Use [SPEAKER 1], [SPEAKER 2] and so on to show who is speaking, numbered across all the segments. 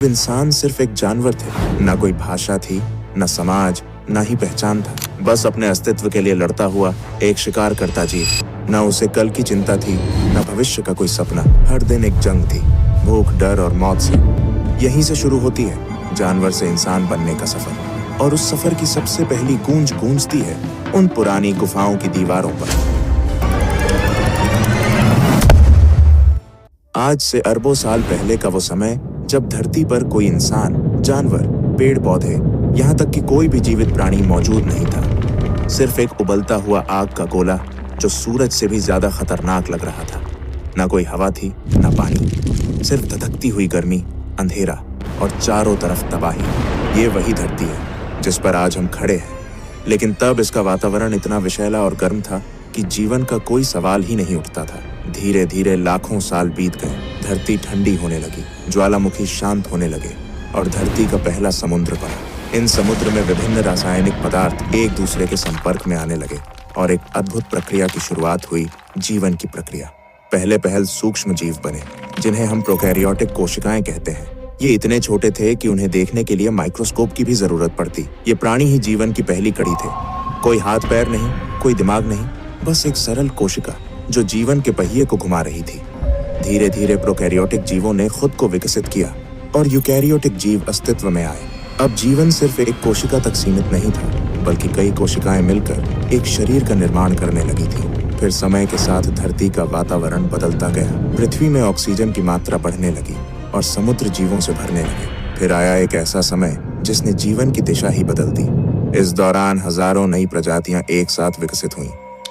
[SPEAKER 1] इंसान सिर्फ एक जानवर थे। ना कोई भाषा थी, न समाज, ना ही पहचान था। बस अपने अस्तित्व के लिए लड़ता हुआ एक शिकार करता जीव। न उसे कल की चिंता थी, न भविष्य का कोई सपना। हर दिन एक जंग थी, भूख, डर और मौत से। यहीं से शुरू होती है जानवर से इंसान बनने का सफर। और उस सफर की सबसे पहली गूंज गूंजती है उन पुरानी गुफाओं की दीवारों पर। आज से अरबों साल पहले का वो समय जब धरती पर कोई इंसान, जानवर, पेड़ पौधे, यहाँ तक कि कोई भी जीवित प्राणी मौजूद नहीं था। सिर्फ एक उबलता हुआ आग का गोला जो सूरज से भी ज्यादा खतरनाक लग रहा था। ना कोई हवा थी, ना पानी, सिर्फ धधकती हुई गर्मी, अंधेरा और चारों तरफ तबाही। ये वही धरती है जिस पर आज हम खड़े हैं। लेकिन तब इसका वातावरण इतना विषैला और गर्म था कि जीवन का कोई सवाल ही नहीं उठता था। धीरे धीरे लाखों साल बीत गए। धरती ठंडी होने लगी, ज्वालामुखी शांत होने लगे और धरती का पहला समुद्र बना। इन समुद्र में विभिन्न रासायनिक पदार्थ एक दूसरे के संपर्क में आने लगे और एक अद्भुत प्रक्रिया की शुरुआत हुई, जीवन की प्रक्रिया। पहले पहल सूक्ष्म जीव बने, जिन्हें हम प्रोकैरियोटिक कोशिकाएं कहते हैं। ये इतने छोटे थे कि उन्हें देखने के लिए माइक्रोस्कोप की भी जरूरत पड़ती। ये प्राणी ही जीवन की पहली कड़ी थे। कोई हाथ पैर नहीं, कोई दिमाग नहीं, बस एक सरल कोशिका जो जीवन के पहिए को घुमा रही थी। धीरे धीरे प्रोकैरियोटिक जीवों ने खुद को विकसित किया और यूकैरियोटिक जीव अस्तित्व में आए। अब जीवन सिर्फ एक कोशिका तक सीमित नहीं था, बल्कि कई कोशिकाएं मिलकर एक शरीर का निर्माण करने लगी थी। फिर समय के साथ धरती का वातावरण बदलता गया। पृथ्वी में ऑक्सीजन की मात्रा बढ़ने लगी और समुद्र जीवों से भरने लगे। फिर आया एक ऐसा समय जिसने जीवन की दिशा ही बदल दी। इस दौरान हजारों नई प्रजातियां एक साथ विकसित हुईं।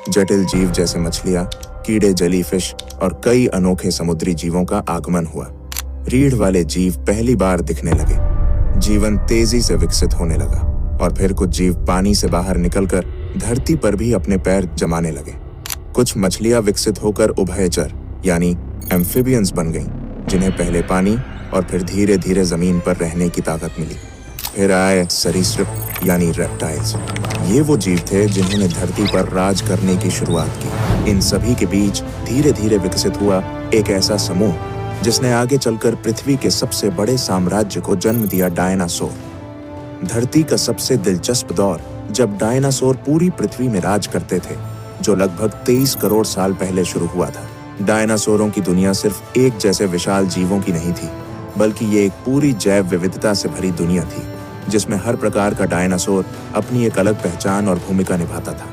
[SPEAKER 1] जटिल जीव जैसे मछलियां, कीड़े, जेलीफिश और कई अनोखे समुद्री जीवों का आगमन हुआ। रीढ़ वाले जीव पहली बार दिखने लगे। जीवन तेजी से विकसित होने लगा और फिर कुछ जीव पानी से बाहर निकलकर धरती पर भी अपने पैर जमाने लगे। कुछ मछलियां विकसित होकर उभयचर यानी एम्फिबियंस बन गईं, जिन्हें पहले पानी और फिर धीरे धीरे जमीन पर रहने की ताकत मिली। फिर आए सरीसृप यानी रेप्टाइल्स। ये वो जीव थे जिन्होंने धरती पर राज करने की शुरुआत की। इन सभी के बीच धीरे धीरे विकसित हुआ एक ऐसा समूह जिसने आगे चलकर पृथ्वी के सबसे बड़े साम्राज्य को जन्म दिया, डायनासोर। धरती का सबसे दिलचस्प दौर जब डायनासोर पूरी पृथ्वी में राज करते थे, जो लगभग 23 करोड़ साल पहले शुरू हुआ था। डायनासोरों की दुनिया सिर्फ एक जैसे विशाल जीवों की नहीं थी, बल्कि ये एक पूरी जैव विविधता से भरी दुनिया थी, जिसमें हर प्रकार का डायनासोर अपनी एक अलग पहचान और भूमिका निभाता था।